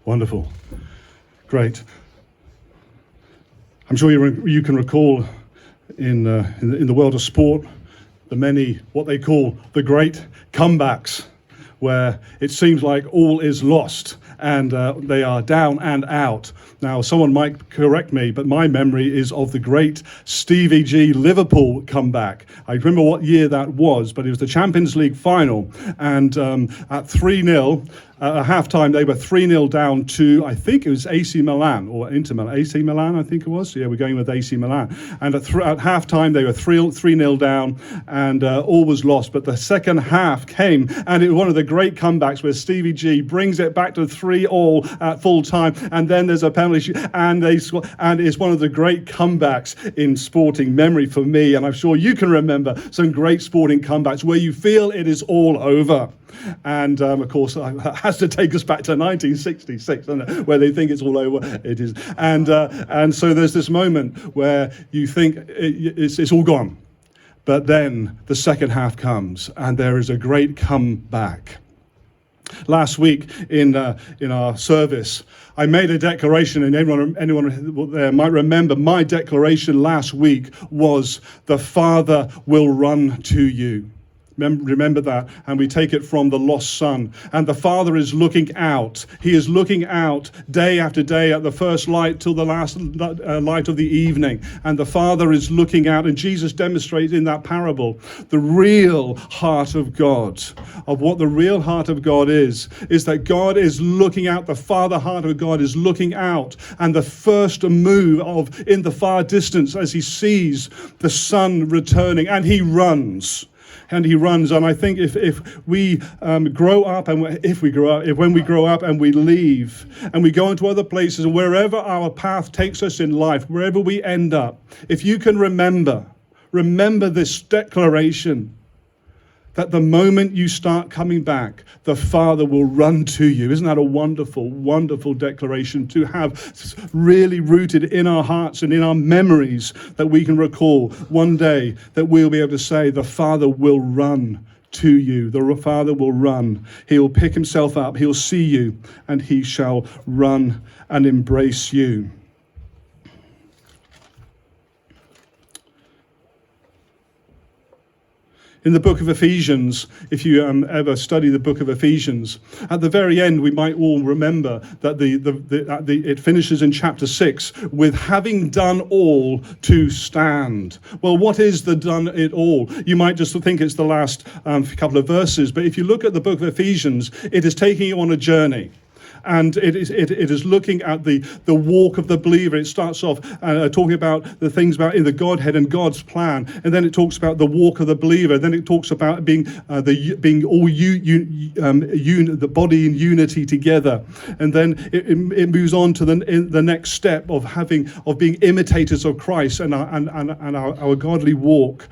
Wonderful. Great. I'm sure you can recall in the world of sport the many, what they call the great comebacks, where it seems like all is lost and they are down and out. Now, someone might correct me, but my memory is of the great Stevie G Liverpool comeback. I remember what year that was, but it was the Champions League final. And at 3-0, at halftime, they were 3-0 down to, I think it was AC Milan or Inter Milan. AC Milan, I think it was. Yeah, we're going with AC Milan. And at halftime, they were 3-0 down and all was lost. But the second half came, and it was one of the great comebacks where Stevie G brings it back to 3-3 at full time. And then there's a penalty, and it's one of the great comebacks in sporting memory for me. And I'm sure you can remember some great sporting comebacks where you feel it is all over. And of course, it has to take us back to 1966, doesn't it? Where they think it's all over. It is, and so there's this moment where you think it's all gone, but then the second half comes, and there is a great comeback. Last week in our service, I made a declaration, and anyone there might remember my declaration last week was, "The Father will run to you." Remember that, and we take it from the lost son. And the Father is looking out. He is looking out day after day at the first light till the last light of the evening. And the Father is looking out, and Jesus demonstrates in that parable the real heart of God. Of what the real heart of God is that God is looking out. The Father heart of God is looking out, and the first move in the far distance as he sees the Son returning, and he runs. And he runs. And I think if we grow up, and when we grow up and we leave and we go into other places, and wherever our path takes us in life, wherever we end up, if you can remember this declaration, that the moment you start coming back, the Father will run to you. Isn't that a wonderful, wonderful declaration to have really rooted in our hearts and in our memories, that we can recall one day that we'll be able to say, the Father will run to you. The Father will run. He will pick himself up. He'll see you, and he shall run and embrace you. In the book of Ephesians, if you ever study the book of Ephesians, at the very end, we might all remember that it finishes in chapter 6 with having done all to stand. Well, what is the done it all? You might just think it's the last couple of verses, but if you look at the book of Ephesians, it is taking you on a journey. And it is looking at the walk of the believer. It starts off talking about the things about in the Godhead and God's plan, and then it talks about the walk of the believer. Then it talks about being all the body in unity together, and then it moves on to the next step of being imitators of Christ and our godly walk.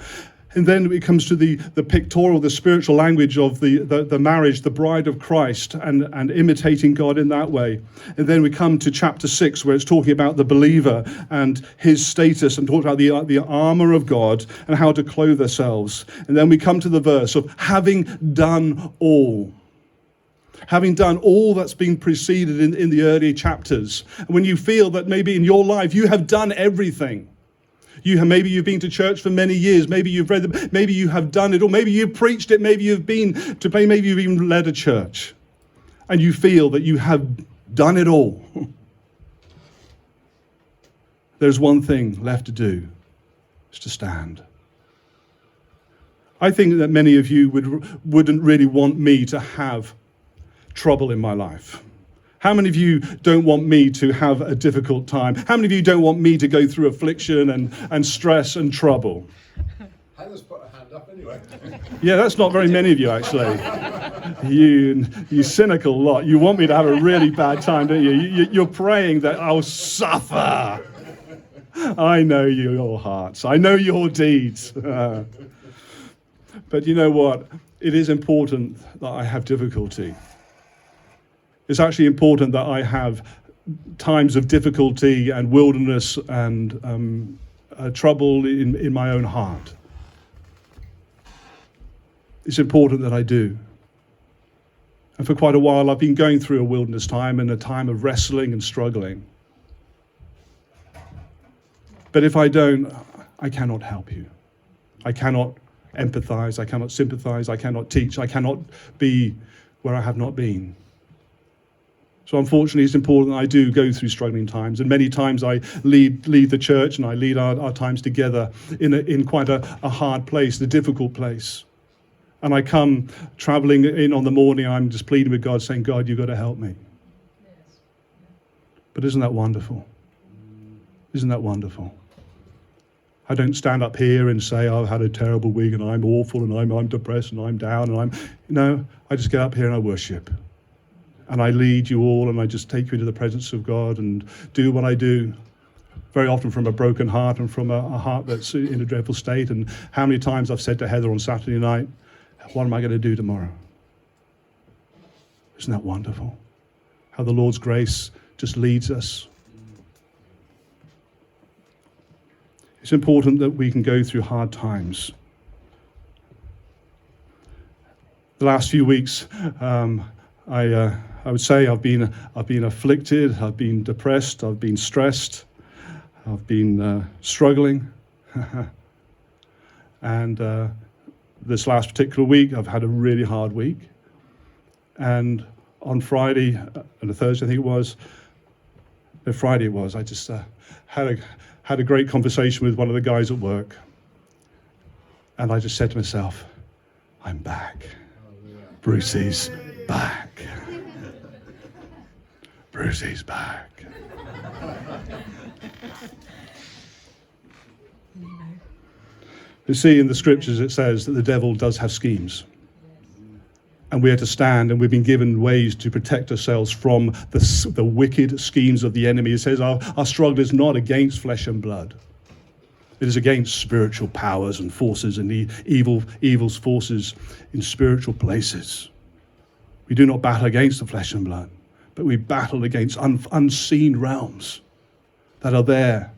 And then it comes to the pictorial, the spiritual language of the marriage, the bride of Christ, and imitating God in that way. And then we come to chapter 6, where it's talking about the believer and his status, and talking about the armor of God and how to clothe ourselves. And then we come to the verse of having done all. Having done all that's been preceded in the earlier chapters. And when you feel that maybe in your life you have done everything. Maybe you've been to church for many years. Maybe you've read them. Maybe you have done it, or maybe you've preached it. Maybe you've been to play. Maybe you've even led a church, and you feel that you have done it all. There's one thing left to do: is to stand. I think that many of you wouldn't really want me to have trouble in my life. How many of you don't want me to have a difficult time? How many of you don't want me to go through affliction and stress and trouble? Hannah's put a hand up anyway. Yeah, that's not very many of you, actually. You cynical lot. You want me to have a really bad time, don't you? You're praying that I'll suffer. I know your hearts. I know your deeds. But you know what? It is important that I have difficulty. It's actually important that I have times of difficulty and wilderness and trouble in my own heart. It's important that I do. And for quite a while, I've been going through a wilderness time and a time of wrestling and struggling. But if I don't, I cannot help you. I cannot empathize. I cannot sympathize. I cannot teach. I cannot be where I have not been. So unfortunately, it's important that I do go through struggling times. And many times I lead the church and I lead our times together in quite a hard place, a difficult place. And I come traveling in on the morning, I'm just pleading with God, saying, God, you've got to help me. Yes. But isn't that wonderful? Isn't that wonderful? I don't stand up here and say, I've had a terrible week and I'm awful and I'm depressed and I'm down and No, I just get up here and I worship. And I lead you all and I just take you into the presence of God and do what I do. Very often from a broken heart and from a heart that's in a dreadful state. And how many times I've said to Heather on Saturday night, what am I going to do tomorrow? Isn't that wonderful? How the Lord's grace just leads us. It's important that we can go through hard times. The last few weeks, I would say I've been afflicted, I've been depressed, I've been stressed, I've been struggling. And this last particular week, I've had a really hard week. And on Friday, and a Thursday I think it was, no, Friday it was, I just had a great conversation with one of the guys at work. And I just said to myself, I'm back. Brucey's back. Brucey's back. You see, in the scriptures it says that the devil does have schemes. And we are to stand, and we've been given ways to protect ourselves from the wicked schemes of the enemy. It says our struggle is not against flesh and blood. It is against spiritual powers and forces and the evil's forces in spiritual places. We do not battle against the flesh and blood, but we battle against unseen realms that are there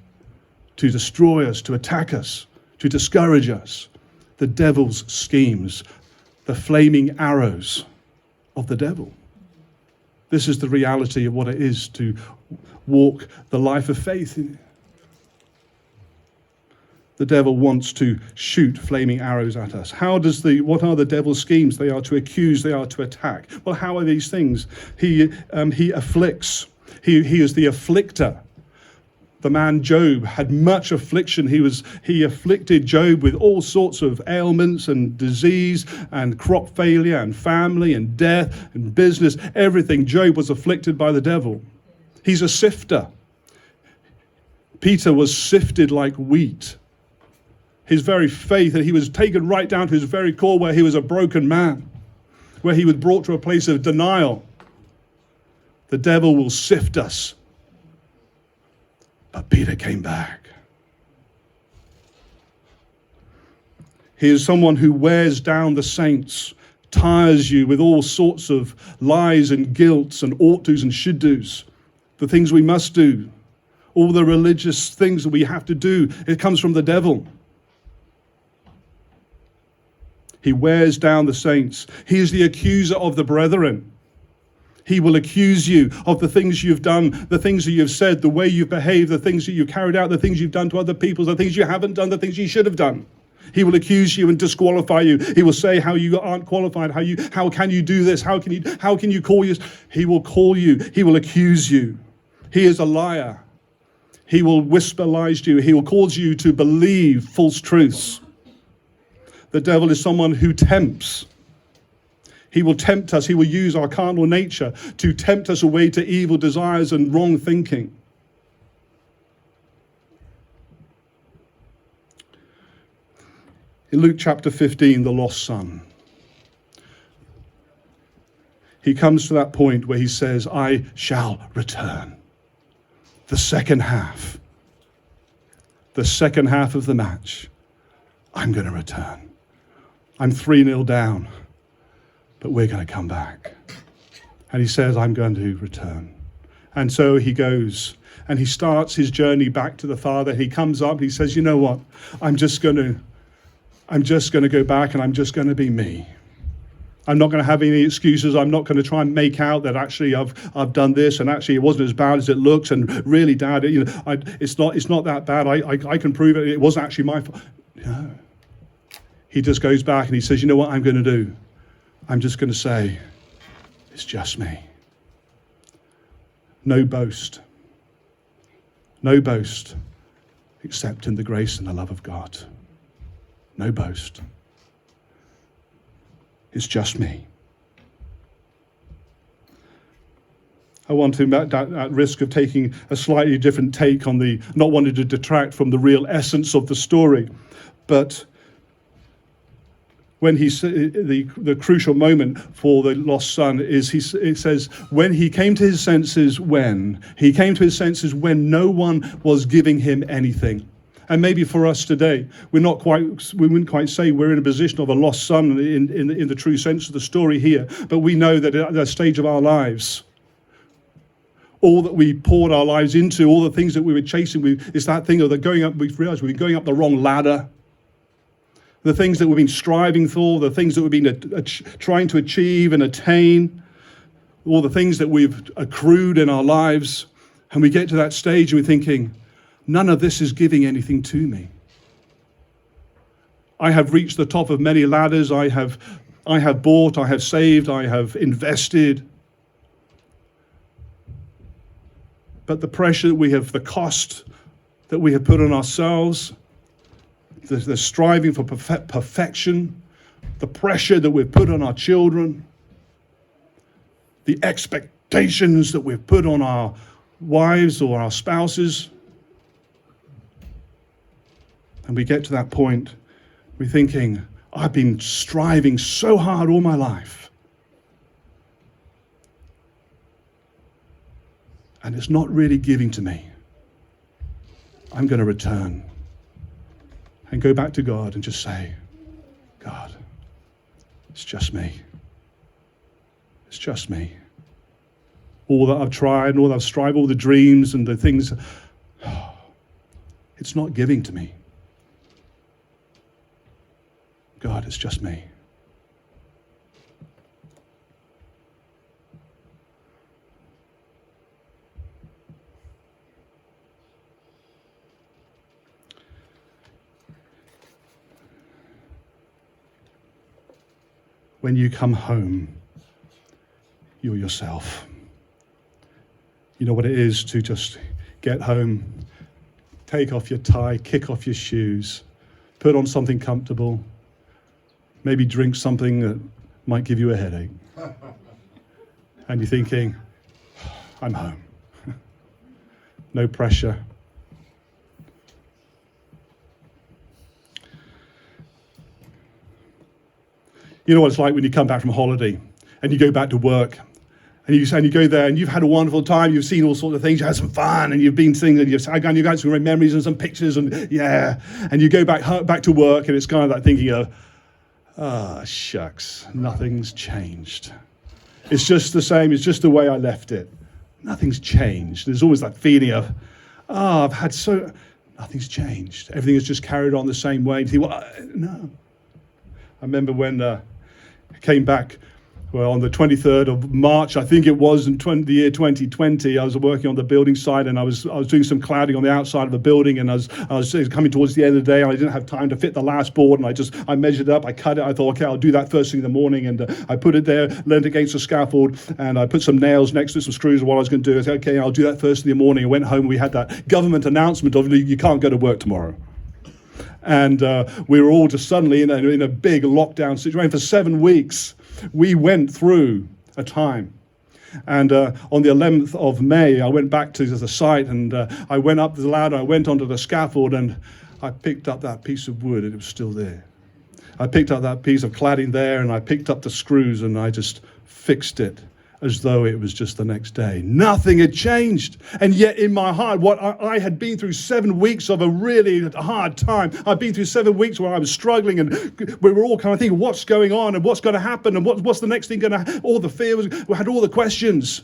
to destroy us, to attack us, to discourage us. The devil's schemes, the flaming arrows of the devil. This is the reality of what it is to walk the life of faith. The devil wants to shoot flaming arrows at us. What are the devil's schemes? They are to accuse, they are to attack. Well, how are these things? He afflicts. He is the afflictor. The man Job had much affliction. He afflicted Job with all sorts of ailments and disease and crop failure and family and death and business, everything. Job was afflicted by the devil. He's a sifter. Peter was sifted like wheat. His very faith, and he was taken right down to his very core where he was a broken man, where he was brought to a place of denial. The devil will sift us. But Peter came back. He is someone who wears down the saints, tires you with all sorts of lies and guilts and ought tos and should dos, the things we must do, all the religious things that we have to do. It comes from the devil. He wears down the saints. He is the accuser of the brethren. He will accuse you of the things you've done, the things that you've said, the way you've behaved, the things that you've carried out, the things you've done to other people, the things you haven't done, the things you should have done. He will accuse you and disqualify you. He will say how you aren't qualified, how can you do this, how can you call you? He will call you, he will accuse you. He is a liar. He will whisper lies to you. He will cause you to believe false truths. The devil is someone who tempts. He will tempt us. He will use our carnal nature to tempt us away to evil desires and wrong thinking. In Luke chapter 15, the lost son, he comes to that point where he says, I shall return. The second half of the match, I'm going to return. I'm 3-0 down. But we're going to come back. And he says, I'm going to return. And so he goes and he starts his journey back to the Father. He comes up, he says, you know what? I'm just going to go back and I'm just going to be me. I'm not going to have any excuses. I'm not going to try and make out that actually I've done this and actually it wasn't as bad as it looks. And really, Dad, it's not that bad. I can prove it. It wasn't actually my fault. No. He just goes back and he says, you know what I'm going to do? I'm just going to say, it's just me. No boast. No boast except in the grace and the love of God. No boast. It's just me. I want to, at risk of taking a slightly different take on not wanting to detract from the real essence of the story, but when the crucial moment for the lost son is, it says, when he came to his senses, when no one was giving him anything. And maybe for us today, we wouldn't quite say we're in a position of a lost son in the true sense of the story here, but we know that at that stage of our lives, all that we poured our lives into, all the things that we were chasing, it's that thing of going up, we've realized we've been going up the wrong ladder. The things that we've been striving for, the things that we've been trying to achieve and attain, all the things that we've accrued in our lives, and we get to that stage and we're thinking, none of this is giving anything to me. I have reached the top of many ladders. I have bought, I have saved, I have invested. But the pressure the cost that we have put on ourselves, the striving for perfection, the pressure that we've put on our children, the expectations that we've put on our wives or our spouses. And we get to that point, we're thinking, I've been striving so hard all my life. And it's not really giving to me. I'm going to return and go back to God and just say, God, it's just me. It's just me. All that I've tried and all that I've strived, all the dreams and the things, it's not giving to me. God, it's just me. When you come home, you're yourself. You know what it is to just get home, take off your tie, kick off your shoes, put on something comfortable, maybe drink something that might give you a headache. And you're thinking, I'm home. No pressure. You know what it's like when you come back from holiday and you go back to work and you go there and you've had a wonderful time, you've seen all sorts of things, you had some fun and you've been things and you've got some great memories and some pictures and yeah. And you go back to work and it's kind of like thinking of, shucks, nothing's changed. It's just the same, it's just the way I left it. Nothing's changed. There's always that feeling of, nothing's changed. Everything is just carried on the same way. And you think, no. I remember when I came back, on the 23rd of March, I think it was, in the year 2020, I was working on the building site and I was doing some cladding on the outside of a building, and I was coming towards the end of the day and I didn't have time to fit the last board, and I measured it up, I cut it, I thought, okay, I'll do that first thing in the morning, and I put it there, leaned against the scaffold, and I put some nails next to some screws of what I was going to do. I said, okay, I'll do that first in the morning. I went home, we had that government announcement of, you can't go to work tomorrow. And we were all just suddenly in a big lockdown situation. For 7 weeks, we went through a time. And on the 11th of May, I went back to the site and I went up the ladder, I went onto the scaffold, and I picked up that piece of wood and it was still there. I picked up that piece of cladding there and I picked up the screws and I just fixed it as though it was just the next day. Nothing had changed. And yet in my heart, what I had been through 7 weeks of a really hard time. I'd been through 7 weeks where I was struggling and we were all kind of thinking, what's going on and what's going to happen and what's the next thing going to, all the fear we had all the questions.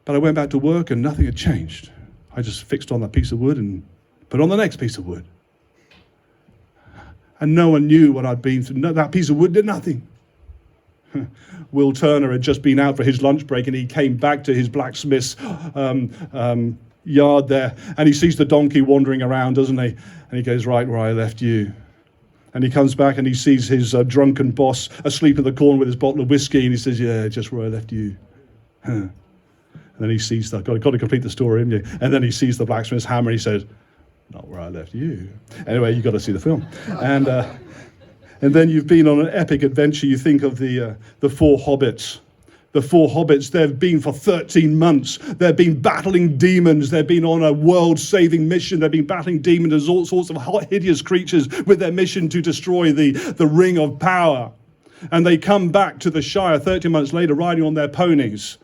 But I went back to work and nothing had changed. I just fixed on that piece of wood and put on the next piece of wood. And no one knew what I'd been through. No, that piece of wood did nothing. Will Turner had just been out for his lunch break, and he came back to his blacksmith's yard there, and he sees the donkey wandering around, doesn't he? And he goes, right where I left you. And he comes back and he sees his drunken boss asleep in the corner with his bottle of whiskey, and he says, yeah, just where I left you. And then he sees that. Got to complete the story, haven't you? And then he sees the blacksmith's hammer, and he says, not where I left you. Anyway, you've got to see the film. And then you've been on an epic adventure. You think of the four hobbits. The four hobbits, they've been for 13 months. They've been battling demons. They've been on a world-saving mission. They've been battling demons and all sorts of hot, hideous creatures with their mission to destroy the ring of power. And they come back to the Shire 13 months later riding on their ponies.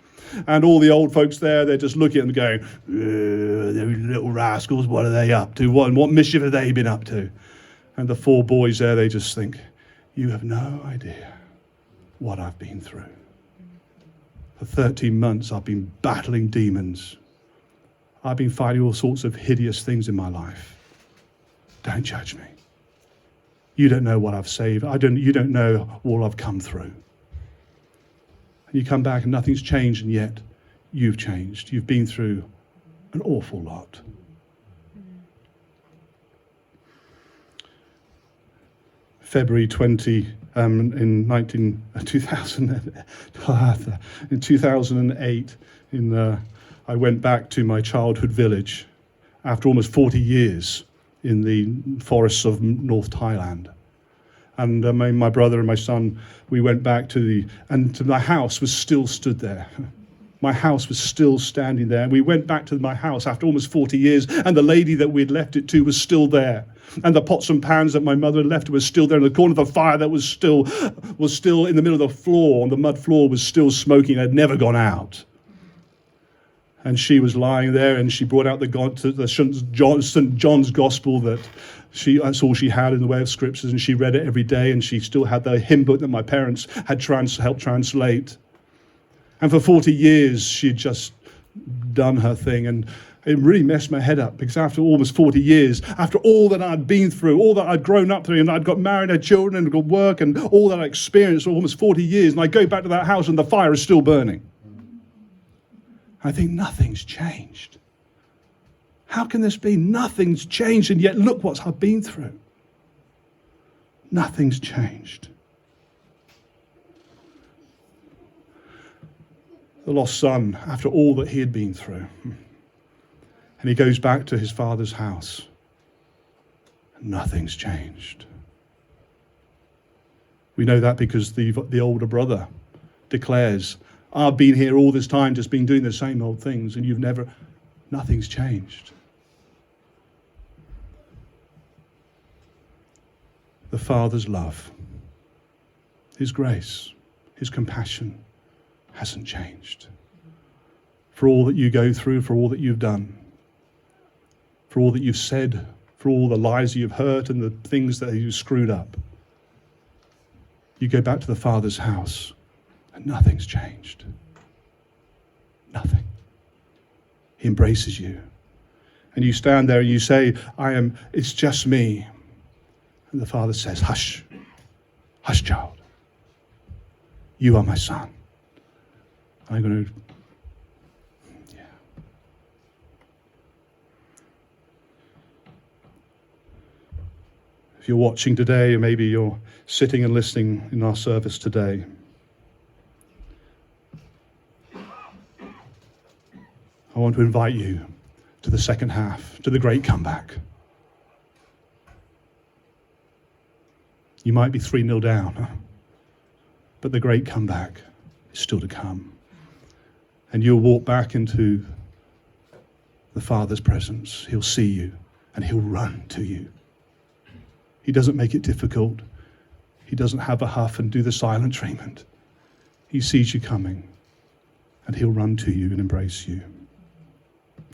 And all the old folks there, they're just looking at them going, those little rascals, what are they up to? What mischief have they been up to? And the four boys there, they just think, you have no idea what I've been through. For 13 months, I've been battling demons. I've been fighting all sorts of hideous things in my life. Don't judge me. You don't know what I've saved. You don't know all I've come through. And you come back and nothing's changed, and yet you've changed. You've been through an awful lot. February 20, in 2008, I went back to my childhood village after almost 40 years in the forests of North Thailand. And my brother and my son, we went back to my house was still stood there. My house was still standing there. And we went back to my house after almost 40 years, and the lady that we'd left it to was still there. And the pots and pans that my mother had left was still there. In the corner of the fire that was still in the middle of the floor, and the mud floor was still smoking. It had never gone out. And she was lying there, and she brought out the St. John's Gospel that's all she had in the way of scriptures, and she read it every day, and she still had the hymn book that my parents had helped translate. And for 40 years, she'd just done her thing, and it really messed my head up, because after almost 40 years, after all that I'd been through, all that I'd grown up through, and I'd got married, had children, and got work, and all that I experienced for almost 40 years, and I go back to that house and the fire is still burning. I think nothing's changed. How can this be? Nothing's changed, and yet look what I've been through. Nothing's changed. The lost son, after all that he had been through, and he goes back to his father's house, and nothing's changed. We know that because the older brother declares, I've been here all this time, just been doing the same old things, and nothing's changed. The Father's love, his grace, his compassion hasn't changed. For all that you go through, for all that you've done, for all that you've said, for all the lies you've hurt and the things that you screwed up, you go back to the Father's house and nothing's changed. Nothing. He embraces you. And you stand there and you say, it's just me. And the Father says, hush, hush, child. You are my son. I'm going to, If you're watching today, or maybe you're sitting and listening in our service today, I want to invite you to the second half, to the great comeback. You might be 3-0 down, but the great comeback is still to come. And you'll walk back into the Father's presence. He'll see you and he'll run to you. He doesn't make it difficult. He doesn't have a huff and do the silent treatment. He sees you coming and he'll run to you and embrace you.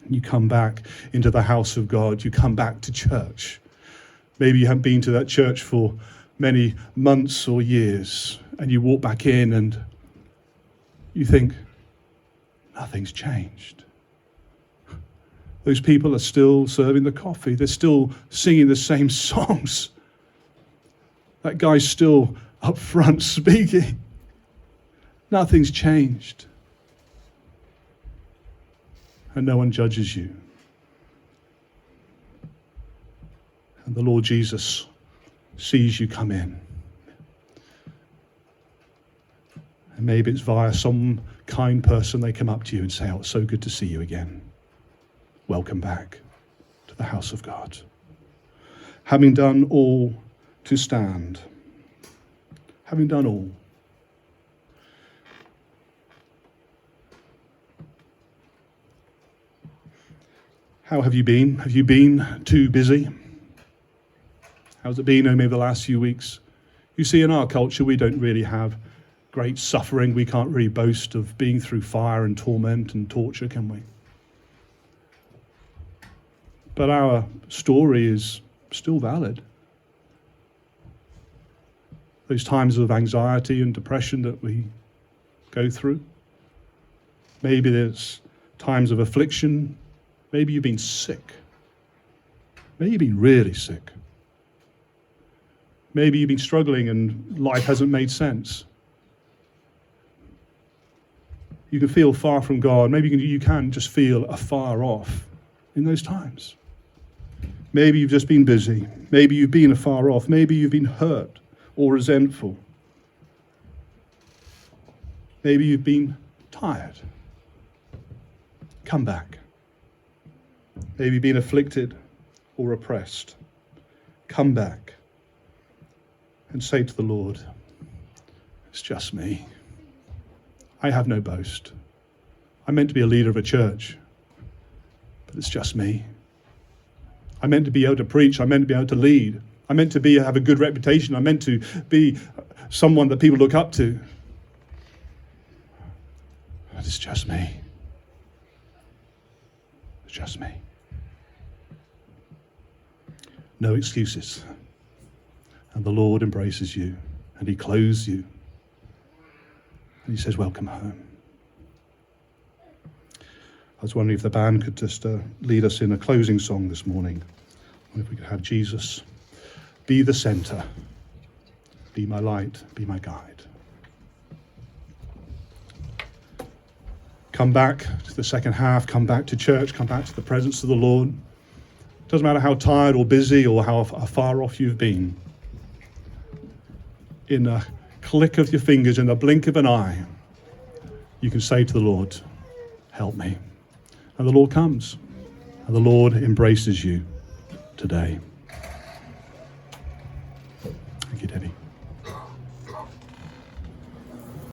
You come back into the house of God. You come back to church. Maybe you haven't been to that church for many months or years, and you walk back in and you think, nothing's changed. Those people are still serving the coffee. They're still singing the same songs. That guy's still up front speaking. Nothing's changed. And no one judges you. And the Lord Jesus sees you come in. And maybe it's via some kind person they come up to you and say, "Oh, it's so good to see you again. Welcome back to the house of God." Having done all to stand. Having done all. How have you been? Have you been too busy? How's it been over the last few weeks? You see, in our culture, we don't really have great suffering. We can't really boast of being through fire and torment and torture, can we? But our story is still valid. Those times of anxiety and depression that we go through. Maybe there's times of affliction. Maybe you've been sick. Maybe you've been really sick. Maybe you've been struggling and life hasn't made sense. You can feel far from God. Maybe you can just feel afar off in those times. Maybe you've just been busy. Maybe you've been afar off. Maybe you've been hurt or resentful. Maybe you've been tired. Come back. Maybe you've been afflicted or oppressed. Come back and say to the Lord, "It's just me. I have no boast. I'm meant to be a leader of a church, but it's just me. I'm meant to be able to preach. I'm meant to be able to lead. I'm meant to have a good reputation. I'm meant to be someone that people look up to. But it's just me. It's just me." No excuses. And the Lord embraces you, and he clothes you, and he says, "Welcome home." I was wondering if the band could just lead us in a closing song this morning. Or if we could have Jesus be the center, be my light, be my guide. Come back to the second half, come back to church, come back to the presence of the Lord. Doesn't matter how tired or busy or how far off you've been. In a click of your fingers, in a blink of an eye, you can say to the Lord, "Help me." And the Lord comes, and the Lord embraces you today.